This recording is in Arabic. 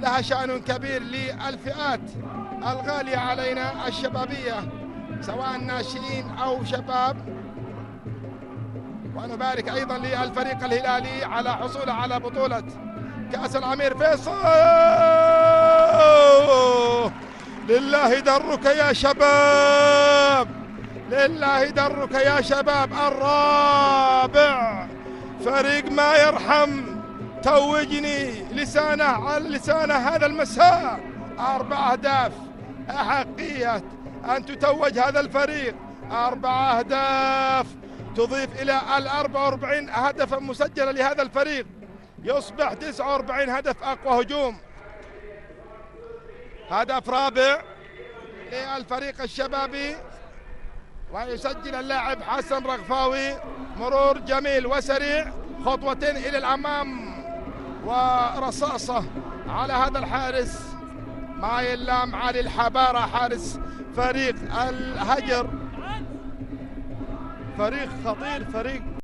لها شأن كبير للفئات الغالية علينا الشبابية سواء ناشئين أو شباب. ونبارك أيضا للفريق الهلالي على حصوله على بطولة كأس الأمير فيصل. لله درك يا شباب، لله درك يا شباب. الرابع فريق ما يرحم توجني لسانه على لسانه هذا المساء 4 أهداف. أحقية أن تتوج هذا الفريق 4 أهداف تضيف إلى 44 هدفا مسجلة لهذا الفريق، يصبح 49 هدف. أقوى هجوم، هدف رابع للفريق الشبابي، ويسجل اللاعب حسن رغفاوي. مرور جميل وسريع، خطوتين إلى الأمام ورصاصة على هذا الحارس ما يلام علي الحبارة، حارس فريق الهجر. فريق خطير، فريق